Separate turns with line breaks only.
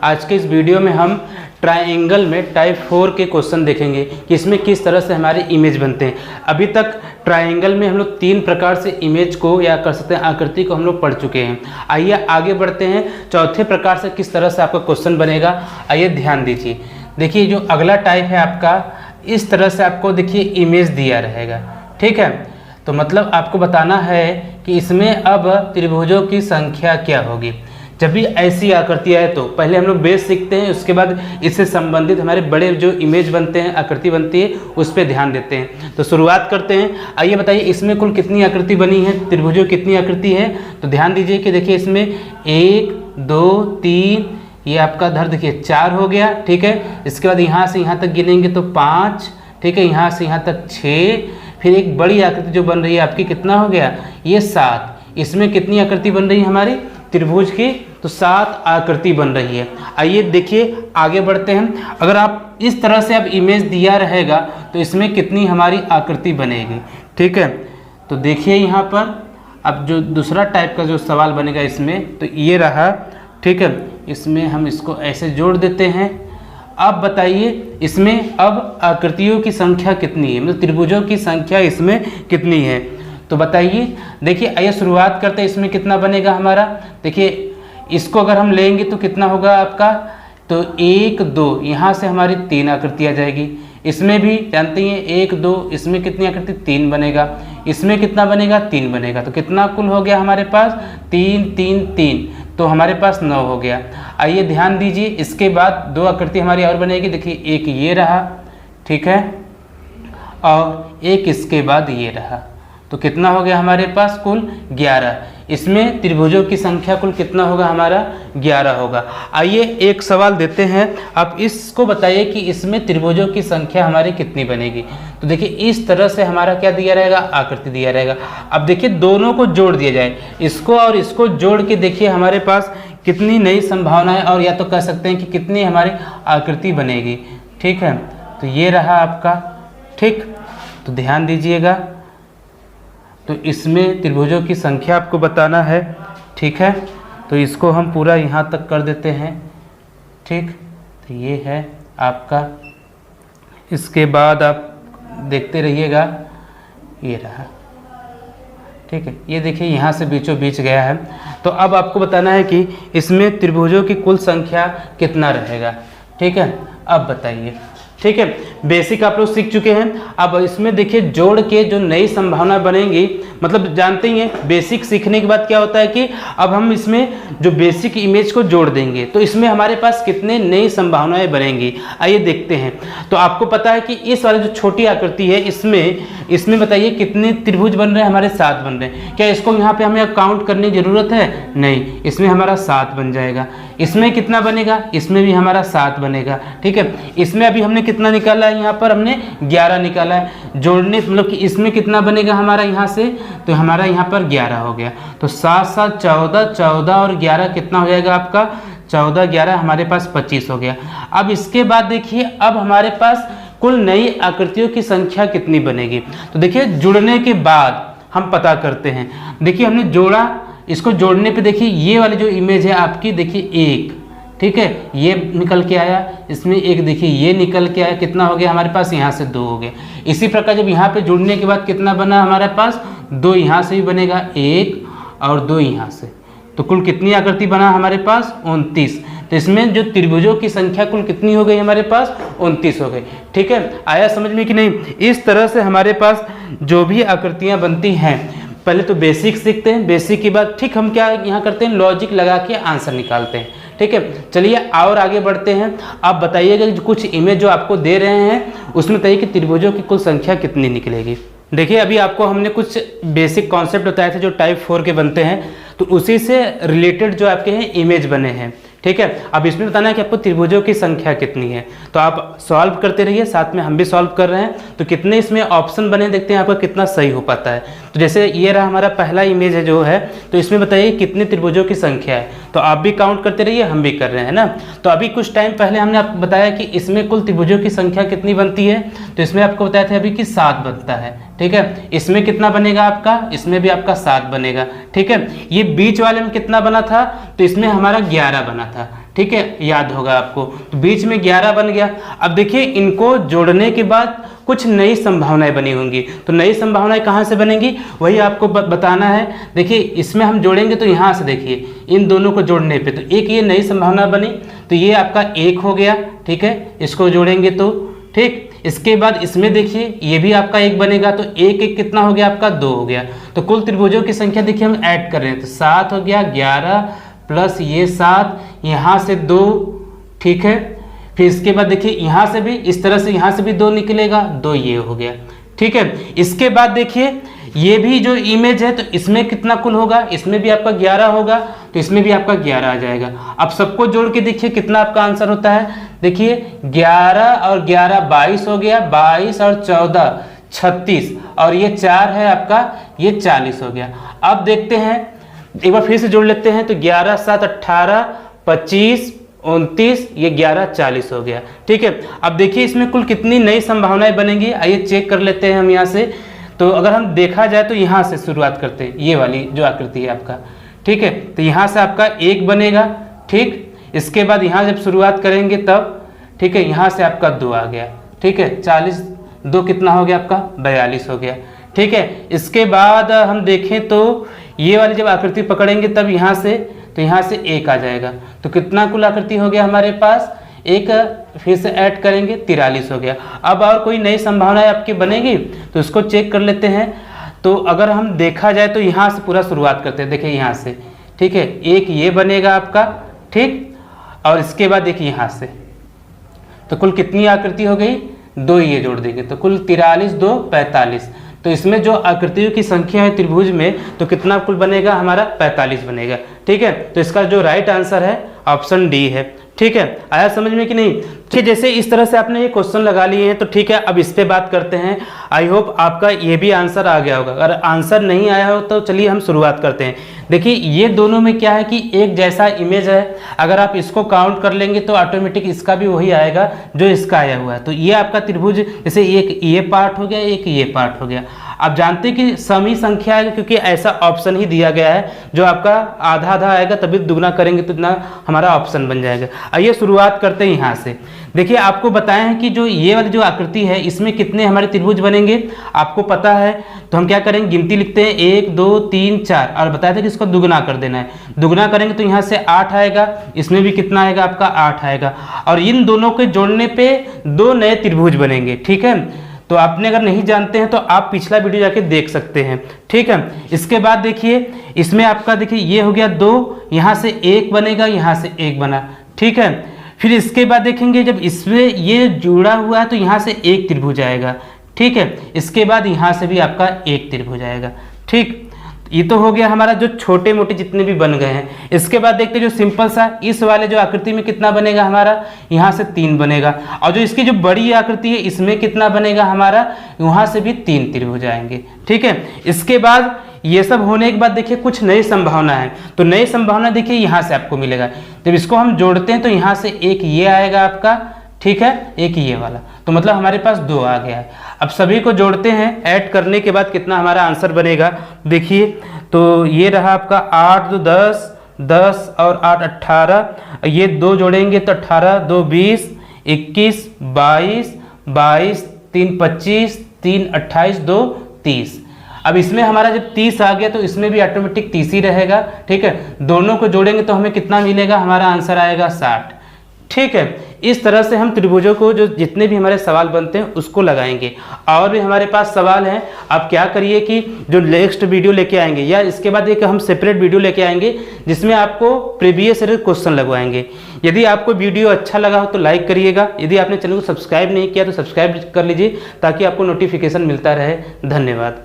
आज के इस वीडियो में हम ट्रायंगल में टाइप 4 के क्वेश्चन देखेंगे कि इसमें किस तरह से हमारे इमेज बनते हैं। अभी तक ट्रायंगल में हम लोग 3 प्रकार से इमेज को या कर सकते हैं आकृति को हम लोग पढ़ चुके हैं। आइए आगे बढ़ते हैं, चौथे प्रकार से किस तरह से आपका क्वेश्चन बनेगा। आइए ध्यान दीजिए, देखिए जो अगला टाइप है आपका, इस तरह से आपको देखिए इमेज दिया रहेगा, ठीक है। तो मतलब आपको बताना है कि इसमें अब त्रिभुजों की संख्या क्या होगी। जब भी ऐसी आकृति आए तो पहले हम लोग बेस सीखते हैं, उसके बाद इससे संबंधित हमारे बड़े जो इमेज बनते हैं, आकृति बनती है, उस पर ध्यान देते हैं। तो शुरुआत करते हैं। आइए बताइए इसमें कुल कितनी आकृति बनी है, त्रिभुजों कितनी आकृति है। तो ध्यान दीजिए कि देखिए इसमें 1 2 3, ये आपका धर देखिए 4 हो गया, ठीक है। इसके बाद यहाँ से यहाँ तक गिनेंगे तो 5, ठीक है। यहाँ से यहाँ तक 6, फिर एक बड़ी आकृति जो बन रही है आपकी कितना हो गया, ये 7। इसमें कितनी आकृति बन रही है हमारी त्रिभुज की, तो 7 आकृति बन रही है। आइए देखिए आगे बढ़ते हैं। अगर आप इस तरह से अब इमेज दिया रहेगा तो इसमें कितनी हमारी आकृति बनेगी, ठीक है। तो देखिए यहाँ पर अब जो दूसरा टाइप का जो सवाल बनेगा इसमें, तो ये रहा, ठीक है। इसमें हम इसको ऐसे जोड़ देते हैं। अब बताइए इसमें अब आकृतियों की संख्या कितनी है, मतलब त्रिभुजों की संख्या इसमें कितनी है। तो बताइए, देखिए आइए शुरुआत करते हैं। इसमें कितना बनेगा हमारा, देखिए इसको अगर हम लेंगे तो कितना होगा आपका, तो 1 2, यहाँ से हमारी 3 आकृति आ जाएगी। इसमें भी जानते हैं 1 2, इसमें कितनी आकृति 3 बनेगा, इसमें कितना बनेगा 3 बनेगा। तो कितना कुल हो गया हमारे पास 3 3 3, तो हमारे पास 9 हो गया। आइए ध्यान दीजिए, इसके बाद 2 आकृति हमारी और बनेगी। देखिए एक ये रहा, ठीक है, और एक इसके बाद ये रहा। तो कितना हो गया हमारे पास कुल 11। इसमें त्रिभुजों की संख्या कुल कितना होगा हमारा 11 होगा। आइए एक सवाल देते हैं, आप इसको बताइए कि इसमें त्रिभुजों की संख्या हमारी कितनी बनेगी। तो देखिए इस तरह से हमारा क्या दिया रहेगा, आकृति दिया रहेगा। अब देखिए दोनों को जोड़ दिया जाए, इसको और इसको जोड़ के देखिए हमारे पास कितनी नई संभावनाएं, और या तो कह सकते हैं कि कितनी हमारी आकृति बनेगी, ठीक है। तो ये रहा आपका, ठीक। तो ध्यान दीजिएगा, तो इसमें त्रिभुजों की संख्या आपको बताना है, ठीक है। तो इसको हम पूरा यहाँ तक कर देते हैं, ठीक। तो ये है आपका, इसके बाद आप देखते रहिएगा, ये रहा, ठीक है। ये देखिए यहाँ से बीचों बीच गया है। तो अब आपको बताना है कि इसमें त्रिभुजों की कुल संख्या कितना रहेगा, ठीक है। अब बताइए, ठीक है। बेसिक आप लोग सीख चुके हैं। अब इसमें देखिए जोड़ के जो नई संभावना बनेगी, मतलब जानते ही हैं बेसिक सीखने के बाद क्या होता है कि अब हम इसमें जो बेसिक इमेज को जोड़ देंगे तो इसमें हमारे पास कितने नई संभावनाएं बनेंगी। आइए देखते हैं। तो आपको पता है कि इस वाली जो छोटी आकृति है इसमें बताइए कितने त्रिभुज बन रहे हैं, हमारे 7 बन रहे हैं। क्या इसको यहाँ पे हमें काउंट करने की जरूरत है, नहीं। इसमें हमारा 7 बन जाएगा। इसमें कितना बनेगा, इसमें भी हमारा 7 बनेगा, ठीक है। इसमें अभी हमने कितना निकाला है, यहाँ पर हमने 11 निकाला है। जोड़ने मतलब कि इसमें कितना बनेगा हमारा यहाँ से, तो हमारा यहाँ पर 11 हो गया। तो 7 7 14, 14 और 11 कितना हो जाएगा आपका, 14 11 हमारे पास 25 हो गया। अब इसके बाद देखिए अब हमारे पास कुल नई आकृतियों की संख्या कितनी बनेगी। तो देखिए जुड़ने के बाद हम पता करते हैं। देखिए हमने जोड़ा, इसको जोड़ने पे देखिए ये वाली जो इमेज है आपकी, देखिए 1, ठीक है, ये निकल के आया। इसमें एक देखिए ये निकल के आया, कितना हो गया हमारे पास, यहाँ से 2 हो गया। इसी प्रकार जब यहाँ पे जुड़ने के बाद कितना बना हमारे पास, 2 यहाँ से भी बनेगा, 1 और 2 यहाँ से। तो कुल कितनी आकृति बना हमारे पास, 29। तो इसमें जो त्रिभुजों की संख्या कुल कितनी हो गई हमारे पास, 29 हो गई, ठीक है। आया समझ में कि नहीं। इस तरह से हमारे पास जो भी आकृतियाँ बनती हैं, पहले तो बेसिक सीखते हैं, बेसिक के बाद ठीक हम क्या यहाँ करते हैं, लॉजिक लगा के आंसर निकालते हैं, ठीक है। चलिए और आगे बढ़ते हैं। आप बताइएगा कि कुछ इमेज जो आपको दे रहे हैं उसमें बताइए कि त्रिभुजों की कुल संख्या कितनी निकलेगी। देखिए अभी आपको हमने कुछ बेसिक कॉन्सेप्ट बताए थे जो टाइप 4 के बनते हैं, तो उसी से रिलेटेड जो आपके हैं इमेज बने हैं, ठीक है। अब इसमें बताना है कि आपको त्रिभुजों की संख्या कितनी है। तो आप सॉल्व करते रहिए, साथ में हम भी सॉल्व कर रहे हैं। तो कितने इसमें ऑप्शन बने देखते हैं आपका कितना सही हो पाता है। तो जैसे ये रहा हमारा पहला इमेज है जो है, तो इसमें बताइए कितने त्रिभुजों की संख्या है। तो आप भी काउंट करते रहिए, हम भी कर रहे हैं ना। तो अभी कुछ टाइम पहले हमने आपको बताया कि इसमें कुल त्रिभुजों की संख्या कितनी बनती है। तो इसमें आपको बताया था अभी कि 7 बनता है, ठीक है। इसमें कितना बनेगा आपका, इसमें भी आपका 7 बनेगा, ठीक है। ये बीच वाले में कितना बना था, तो इसमें हमारा 11 बना था, ठीक है, याद होगा आपको। तो बीच में 11 बन गया। अब देखिए इनको जोड़ने के बाद कुछ नई संभावनाएं बनी होंगी। तो नई संभावनाएं कहाँ से बनेंगी वही आपको बताना है। देखिए इसमें हम जोड़ेंगे तो यहाँ से देखिए इन दोनों को जोड़ने पे तो एक ये नई संभावना बनी, तो ये आपका 1 हो गया। ठीक है, इसको जोड़ेंगे तो ठीक। इसके बाद इसमें देखिए ये भी आपका 1 बनेगा, तो 1 1 कितना हो गया आपका 2 हो गया। तो कुल त्रिभुजों की संख्या देखिए हम ऐड कर रहे हैं, तो 7 हो गया, 11 प्लस ये 7, यहाँ से 2। ठीक है, फिर इसके बाद देखिए यहाँ से भी इस तरह से यहाँ से भी 2 निकलेगा, 2 ये हो गया। ठीक है, इसके बाद देखिए ये भी जो इमेज है तो इसमें कितना कुल होगा, इसमें भी आपका 11 होगा, तो इसमें भी आपका 11 आ जाएगा। अब सबको जोड़ के देखिए कितना आपका आंसर होता है। देखिए 11 और 11 22 हो गया, 22 और 14 36, और ये 4 है आपका, ये 40 हो गया। अब देखते हैं एक बार फिर से जोड़ लेते हैं, तो 11 7 18 25 29, ये 11 40 हो गया। ठीक है, अब देखिए इसमें कुल कितनी नई संभावनाएं बनेंगी, आइए चेक कर लेते हैं हम यहाँ से। तो अगर हम देखा जाए तो यहाँ से शुरुआत करते हैं, ये वाली जो आकृति है आपका। ठीक है, तो यहाँ से आपका 1 बनेगा। ठीक, इसके बाद यहाँ जब शुरुआत करेंगे तब ठीक है यहाँ से आपका 2 आ गया। ठीक है, 40 2 कितना हो गया आपका 42 हो गया। ठीक है, इसके बाद हम देखें तो ये वाली जब आकृति पकड़ेंगे तब यहाँ से, तो यहाँ से 1 आ जाएगा। तो कितना कुल आकृति हो गया हमारे पास, एक फिर से ऐड करेंगे 43 हो गया। अब और कोई नई संभावनाएं आपकी बनेगी तो इसको चेक कर लेते हैं। तो अगर हम देखा जाए तो यहाँ से पूरा शुरुआत करते हैं, देखिए यहाँ से। ठीक है, एक ये बनेगा आपका, ठीक, और इसके बाद देखिए यहाँ से, तो कुल कितनी आकृति हो गई, 2 ये जोड़ देंगे तो कुल 43 2 45। तो इसमें जो आकृतियों की संख्या है त्रिभुज में तो कितना कुल बनेगा हमारा 45 बनेगा। ठीक है, तो इसका जो राइट आंसर है ऑप्शन डी है। ठीक है, आया समझ में कि नहीं। ठीक, जैसे इस तरह से आपने ये क्वेश्चन लगा लिए हैं तो ठीक है, अब इस पे बात करते हैं। आई होप आपका ये भी आंसर आ गया होगा। अगर आंसर नहीं आया हो तो चलिए हम शुरुआत करते हैं। देखिए ये दोनों में क्या है कि एक जैसा इमेज है, अगर आप इसको काउंट कर लेंगे तो ऑटोमेटिक इसका भी वही आएगा जो इसका आया हुआ है। तो ये आपका त्रिभुज, जैसे एक ये पार्ट हो गया, एक ये पार्ट हो गया। आप जानते हैं कि सम ही संख्या है, क्योंकि ऐसा ऑप्शन ही दिया गया है जो आपका आधा आधा आएगा, तभी दुगना करेंगे तो इतना हमारा ऑप्शन बन जाएगा। आइए शुरुआत करते हैं यहाँ से। देखिए आपको बताया है कि जो ये वाली जो आकृति है इसमें कितने हमारे त्रिभुज बनेंगे आपको पता है। तो हम क्या करेंगे, गिनती लिखते हैं 1 2 3 4, और बताया था कि इसको दुगना कर देना है। दुगना करेंगे तो यहाँ से 8 आएगा, इसमें भी कितना आएगा आपका 8 आएगा, और इन दोनों के जोड़ने पे 2 नए त्रिभुज बनेंगे। ठीक है, तो आपने अगर नहीं जानते हैं तो आप पिछला वीडियो जाके देख सकते हैं। ठीक है, इसके बाद देखिए इसमें आपका देखिए ये हो गया 2, यहाँ से 1 बनेगा, यहाँ से 1 बना। ठीक है, फिर इसके बाद देखेंगे जब इसमें ये जुड़ा हुआ है तो यहाँ से 1 त्रिभुज आएगा। ठीक है, इसके बाद यहाँ से भी आपका 1 त्रिभुज आएगा। ठीक, ये तो हो गया हमारा जो छोटे मोटे जितने भी बन गए हैं। इसके बाद देखते हैं जो सिंपल सा इस वाले जो आकृति में कितना बनेगा हमारा, यहाँ से 3 बनेगा, और जो इसकी जो बड़ी आकृति है इसमें कितना बनेगा हमारा, वहाँ से भी 3 त्रिभुज आएंगे। ठीक है, इसके बाद ये सब होने के बाद देखिए कुछ नई संभावना है। तो नई संभावना देखिए यहाँ से आपको मिलेगा, जब इसको हम जोड़ते हैं तो यहाँ से एक ये आएगा आपका, ठीक है, एक ये वाला, तो मतलब हमारे पास 2 आ गया है। अब सभी को जोड़ते हैं, ऐड करने के बाद कितना हमारा आंसर बनेगा देखिए। तो ये रहा आपका 8 2 10, 10 और 8 18, ये 2 जोड़ेंगे तो 18 2 20, 21 22, 22 3 25, 3 28, 2 30। अब इसमें हमारा जब 30 आ गया तो इसमें भी ऑटोमेटिक 30 ही रहेगा। ठीक है, दोनों को जोड़ेंगे तो हमें कितना मिलेगा, हमारा आंसर आएगा 60। ठीक है, इस तरह से हम त्रिभुजों को जो जितने भी हमारे सवाल बनते हैं उसको लगाएंगे। और भी हमारे पास सवाल हैं, आप क्या करिए कि जो नेक्स्ट वीडियो लेके आएंगे या इसके बाद एक हम सेपरेट वीडियो लेके आएंगे जिसमें आपको प्रीवियस ईयर क्वेश्चन लगवाएंगे। यदि आपको वीडियो अच्छा लगा हो तो लाइक करिएगा, यदि आपने चैनल को सब्सक्राइब नहीं किया तो सब्सक्राइब कर लीजिए ताकि आपको नोटिफिकेशन मिलता रहे। धन्यवाद।